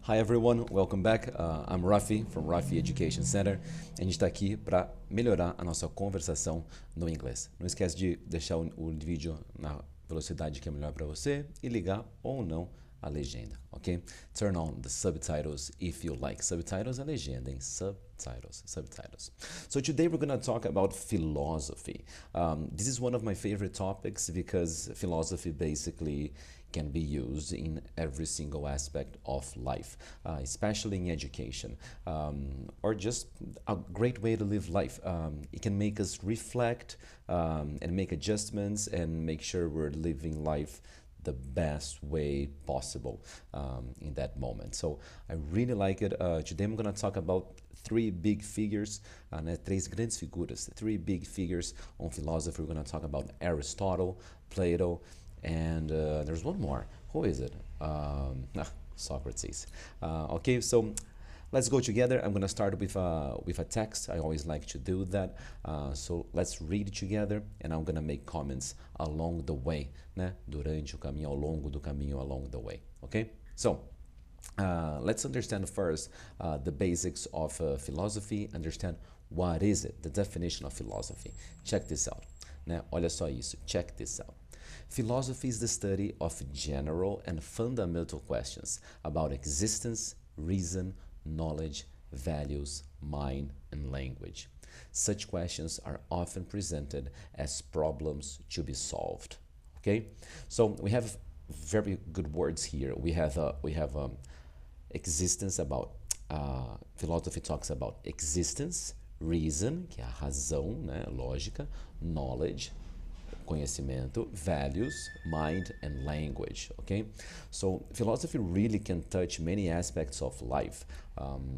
Hi everyone, welcome back. I'm Rafi from Rafi Education Center. A gente está aqui para melhorar a nossa conversação no inglês. Não esquece de deixar o vídeo na velocidade que é melhor para você e ligar ou não a legenda, ok? Turn on the subtitles if you like. Subtitles é legenda, hein? Subtitles. So today we're going to talk about philosophy. This is one of my favorite topics because philosophy basically can be used in every single aspect of life, especially in education, or just a great way to live life. It can make us reflect and make adjustments and make sure we're living life the best way possible in that moment. So I really like it. Today I'm going to talk about three big figures, três grandes figuras, three big figures on philosophy. We're going to talk about Aristotle, Plato, and there's one more. Who is it? Socrates. Okay, so let's go together. I'm going to start with a text. I always like to do that. So let's read together, and I'm going to make comments along the way, né? Durante o caminho, ao longo do caminho, along the way. Okay? So let's understand first the basics of philosophy. Understand what is it, the definition of philosophy. Check this out. Né? Olha só isso. Check this out. Philosophy is the study of general and fundamental questions about existence, reason, knowledge, values, mind, and language. Such questions are often presented as problems to be solved. Okay, so we have very good words here. We have existence about philosophy talks about existence, reason, que é a razão, né, lógica, knowledge, conhecimento, values, mind, and language, okay? So philosophy really can touch many aspects of life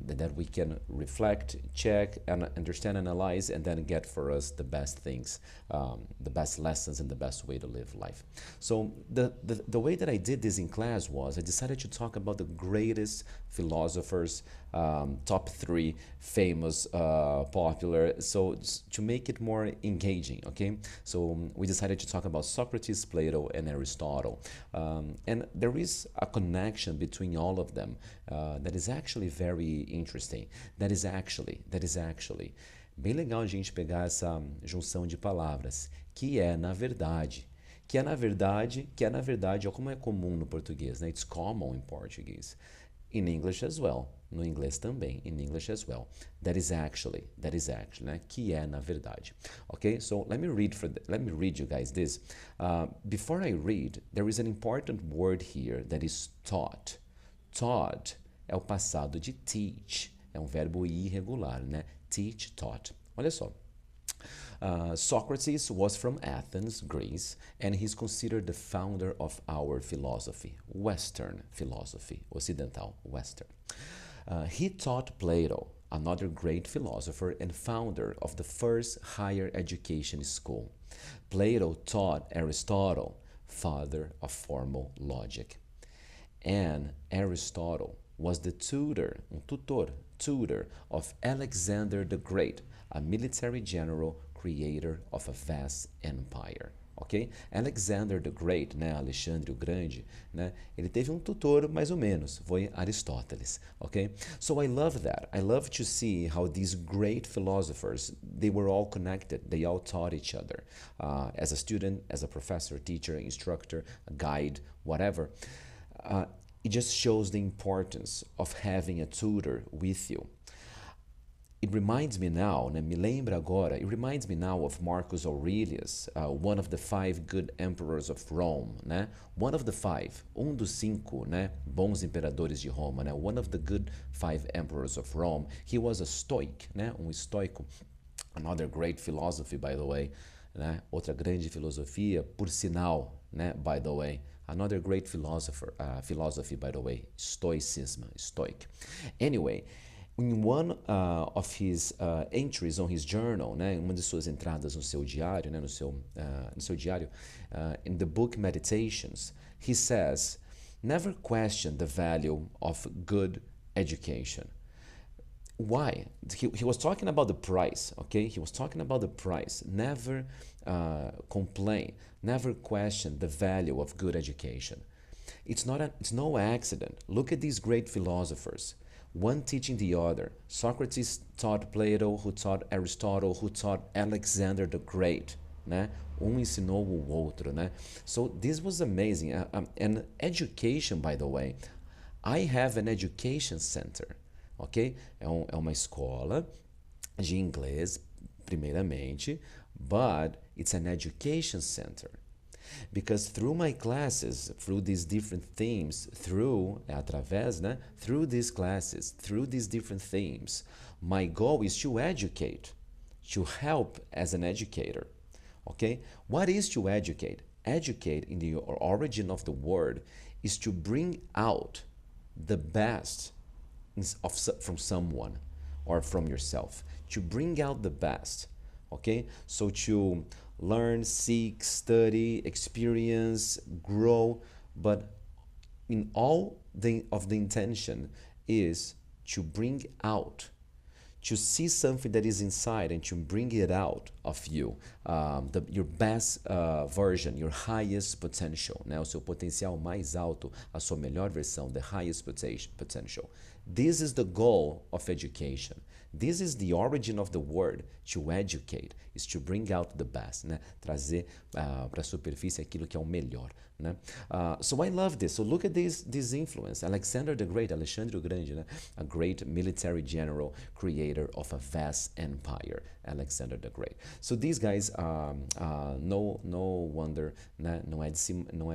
that we can reflect, check, and understand, analyze, and then get for us the best things, the best lessons, and the best way to live life. So the way that I did this in class was I decided to talk about the greatest philosophers, top three famous, popular, so to make it more engaging, okay? So we decided to talk about Socrates, Plato, and Aristotle. And there is a connection between all of them that is actually very interesting. That is actually. Bem legal a gente pegar essa junção de palavras, que é na verdade, é como é comum no português, né? It's common in Portuguese. In English as well. No inglês também, in English as well. That is actually, né? Que é na verdade. Okay, so let me read you guys this. Before I read, there is an important word here that is taught. Taught é o passado de teach. É um verbo irregular, né? Teach, taught. Olha só. Socrates was from Athens, Greece, and he's considered the founder of our philosophy, Western philosophy, ocidental, Western. He taught Plato, another great philosopher and founder of the first higher education school. Plato taught Aristotle, father of formal logic. And Aristotle was the tutor of Alexander the Great, a military general, creator of a vast empire. Ok? Alexander the Great, né, Alexandre o Grande, né, ele teve um tutor mais ou menos, foi Aristóteles, ok? So I love that. I love to see how these great philosophers, they were all connected, they all taught each other. As a student, as a professor, teacher, instructor, a guide, whatever. It just shows the importance of having a tutor with you. It reminds me now, né, me lembra agora, it reminds me now of Marcus Aurelius, one of the 5 good emperors of Rome, né? One of the 5, dos 5, né, bons imperadores de Roma, né? One of the good 5 emperors of Rome. He was a stoic, né? Estoico. Another great philosophy, by the way, né? Outra grande filosofia, por sinal, né? By the way. Another great philosophy, by the way, Stoicism, Stoic. Anyway, in one of his entries on his journal, né, uma de suas entradas no seu diário, né, no seu diário, in the book Meditations, he says, never question the value of good education. Why? He was talking about the price, okay? He was talking about the price. Never complain, never question the value of good education. It's no accident. Look at these great philosophers, one teaching the other. Socrates taught Plato, who taught Aristotle, who taught Alexander the Great, né? Ensinou o outro, né? So this was amazing. And education, by the way, I have an education center, ok? É uma escola de inglês, primeiramente, but it's an education center. Because through my classes, through these different themes, através, né? Through these classes, through these different themes, my goal is to educate, to help as an educator. Okay? What is to educate? Educate, in the origin of the word, is to bring out the best from someone or from yourself. To bring out the best. Okay? So to learn, seek, study, experience, grow, but in all of the intention is to bring out, to see something that is inside and to bring it out of you, your best version, your highest potential, né? O seu potencial mais alto, a sua melhor versão, the highest potential. This is the goal of education. This is the origin of the word, to educate, is to bring out the best, né? Trazer para a superfície aquilo que é o melhor, né? So I love this. So look at this influence. Alexander the Great, Alexandre o Grande, né? A great military general, creator of a vast empire, Alexander the Great. So these guys, no wonder, né? Não é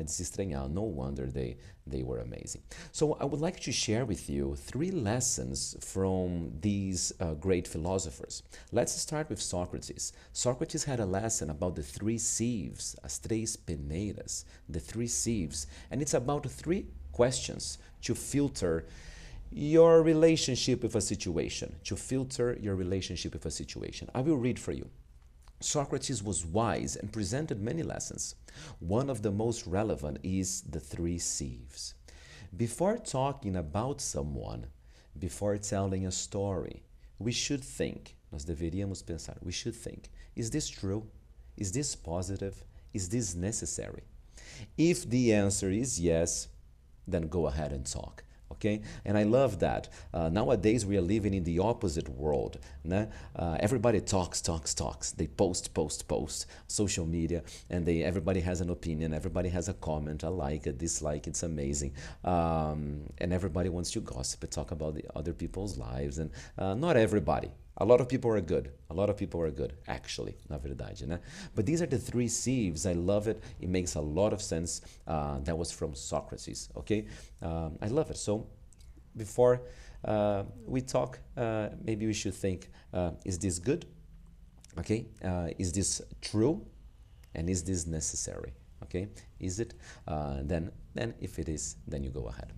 de se estranhar. No wonder they were amazing. So I would like to share with you 3 lessons from these great philosophers. Let's start with Socrates. Socrates had a lesson about the 3 sieves, as 3 peneiras, the 3 sieves, and it's about 3 questions to filter your relationship with a situation, to filter your relationship with a situation. I will read for you. Socrates was wise and presented many lessons. One of the most relevant is the 3 sieves. Before talking about someone, before telling a story, we should think, nós deveríamos pensar, we should think, is this true? Is this positive? Is this necessary? If the answer is yes, then go ahead and talk. Okay? And I love that. Nowadays we are living in the opposite world, né? Everybody talks. They post. Social media, and everybody has an opinion, everybody has a comment, a like, a dislike, it's amazing. And everybody wants to gossip and talk about the other people's lives, and not everybody. A lot of people are good. A lot of people are good, actually, na verdade, né? But these are the 3 sieves. I love it. It makes a lot of sense. That was from Socrates, okay? I love it. So before we talk, maybe we should think, is this good? Okay? Is this true? And is this necessary? Okay? Is it? Then if it is, then you go ahead.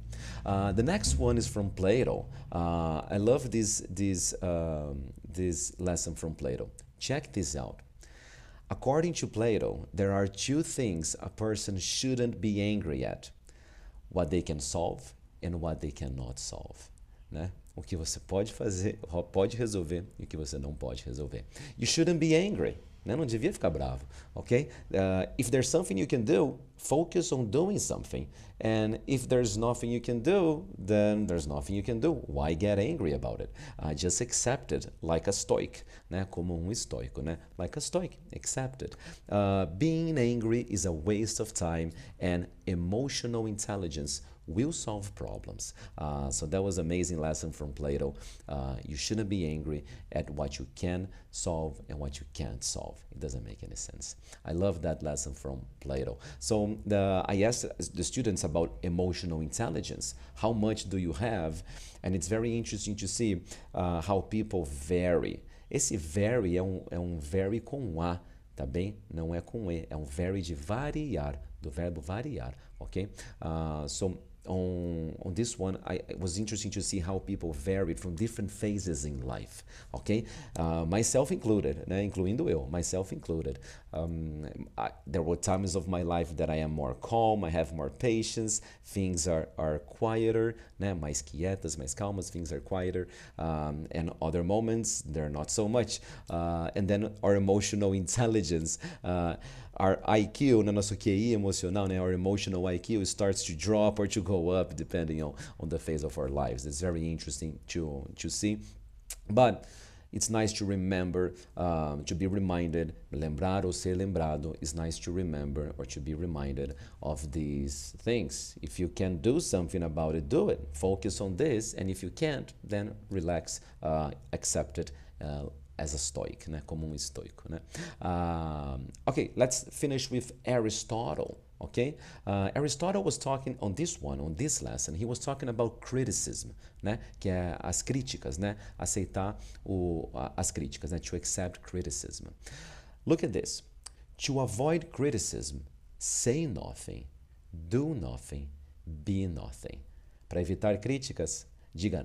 The next one is from Plato. I love this lesson from Plato. Check this out. According to Plato, there are 2 things a person shouldn't be angry at: what they can solve and what they cannot solve, né? O que você pode fazer, pode resolver, e o que você não pode resolver. You shouldn't be angry. Né? Não devia ficar bravo, ok? If there's something you can do, focus on doing something. And if there's nothing you can do, then there's nothing you can do. Why get angry about it? Just accept it, like a stoic, né? Como estoico, né? Like a stoic, accept it. Being angry is a waste of time, and emotional intelligence will solve problems. So that was an amazing lesson from Plato. You shouldn't be angry at what you can solve and what you can't solve. It doesn't make any sense. I love that lesson from Plato. So I asked the students about emotional intelligence. How much do you have? And it's very interesting to see how people vary. Esse vary é um vary com A, tá bem? Não é com E, é um vary de variar, do verbo variar, ok? So on this one, it was interesting to see how people varied from different phases in life, okay? Myself included, né? Incluindo eu, myself included. There were times of my life that I am more calm, I have more patience, things are quieter, né? Mais quietas, mais calmas, things are quieter. And other moments, they're not so much. And then our emotional intelligence. our IQ, né, nosso QI emocional, né, our emotional IQ starts to drop or to go up depending on the phase of our lives. It's very interesting to see. But it's nice to remember, to be reminded, lembrar ou ser lembrado. It's nice to remember or to be reminded of these things. If you can do something about it, do it. Focus on this, and if you can't, then relax, accept it as a stoic, né? Como estoico, né? Okay, let's finish with Aristotle. Okay, Aristotle was talking on this lesson, he was talking about criticism, né? Que é as críticas, né? Aceitar as críticas, né? To accept criticism. Look at this. To avoid criticism, say nothing, do nothing, be nothing. Para evitar críticas,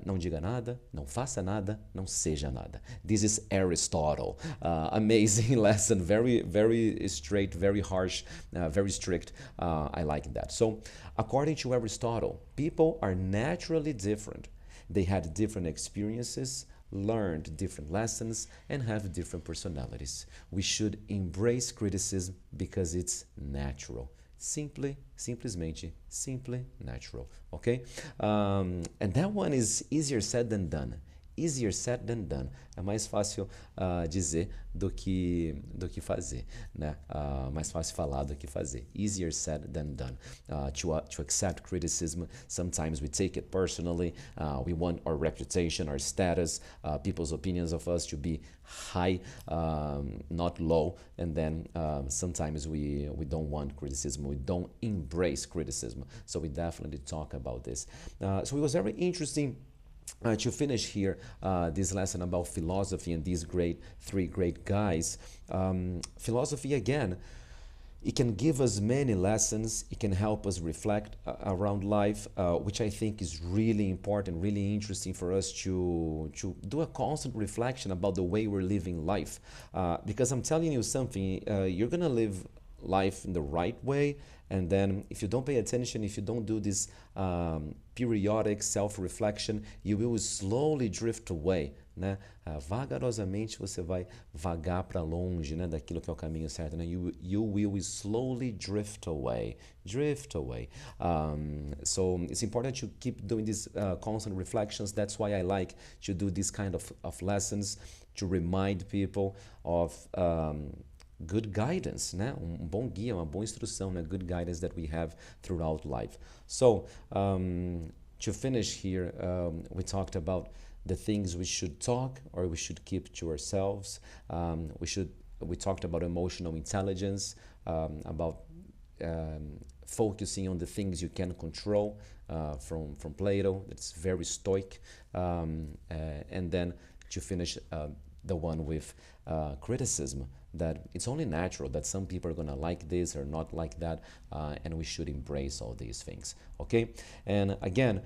não diga nada, não faça nada, não seja nada. This is Aristotle. Amazing lesson, very, very straight, very harsh, very strict. I like that. So, according to Aristotle, people are naturally different. They had different experiences, learned different lessons, and have different personalities. We should embrace criticism because it's natural. Simplesmente natural, okay? And that one is easier said than done. Easier said than done. É mais fácil dizer do que fazer, né? Mais fácil falar do que fazer. Easier said than done. To accept criticism, sometimes we take it personally. We want our reputation, our status, people's opinions of us to be high, not low. And then sometimes we don't want criticism. We don't embrace criticism. So we definitely talk about this. So it was very interesting to finish here this lesson about philosophy and these three great guys. Philosophy, again, it can give us many lessons. It can help us reflect around life, which I think is really important, really interesting for us to do a constant reflection about the way we're living life. Because I'm telling you something, you're going to live life in the right way, and then if you don't pay attention, if you don't do this periodic self-reflection, you will slowly drift away, né? Vagarosamente você vai vagar para longe, né, daquilo que é o caminho certo, né? You will slowly drift away. So it's important to keep doing these constant reflections. That's why I like to do this kind of lessons, to remind people of good guidance, né? Bom guia, uma boa instrução, né? Good guidance that we have throughout life. So, to finish here, we talked about the things we should talk or we should keep to ourselves. We talked about emotional intelligence, about focusing on the things you can control, from Plato. It's very stoic. And then to finish the one with criticism, that it's only natural that some people are going to like this or not like that, and we should embrace all these things, okay? And again,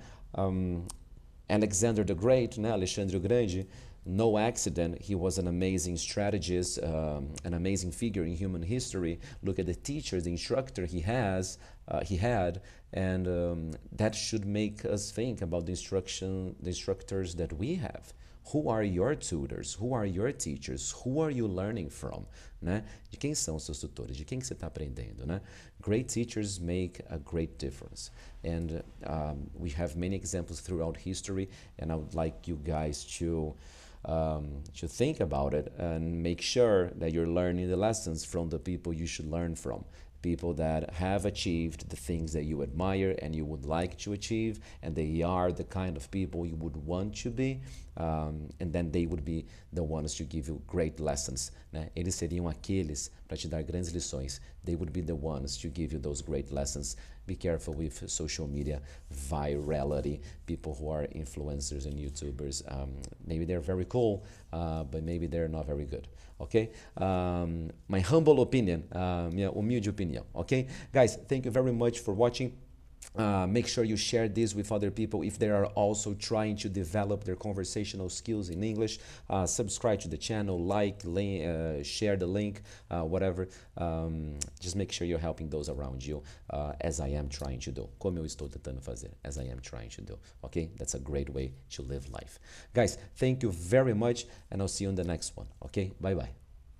Alexander the Great, né? Alexandre o Grande, no accident, he was an amazing strategist, an amazing figure in human history. Look at the teachers, the instructor he had, and that should make us think about the instructors that we have. Who are your tutors? Who are your teachers? Who are you learning from? Né? De quem são os seus tutores? De quem que você está aprendendo? Né? Great teachers make a great difference. And we have many examples throughout history, and I would like you guys to think about it and make sure that you're learning the lessons from the people you should learn from. People that have achieved the things that you admire and you would like to achieve, and they are the kind of people you would want to be, and then they would be the ones to give you great lessons, né? Eles seriam aqueles para te dar grandes lições. They would be the ones to give you those great lessons. Be careful with social media virality, people who are influencers and YouTubers. Maybe they're very cool, but maybe they're not very good. Okay? My humble opinion, minha humilde opinião. Okay? Guys, thank you very much for watching. Make sure you share this with other people if they are also trying to develop their conversational skills in English. Subscribe to the channel, share the link, whatever. Just make sure you're helping those around you, as I am trying to do. Como eu estou tentando fazer, as I am trying to do. Okay? That's a great way to live life. Guys, thank you very much, and I'll see you in the next one. Okay? Bye-bye.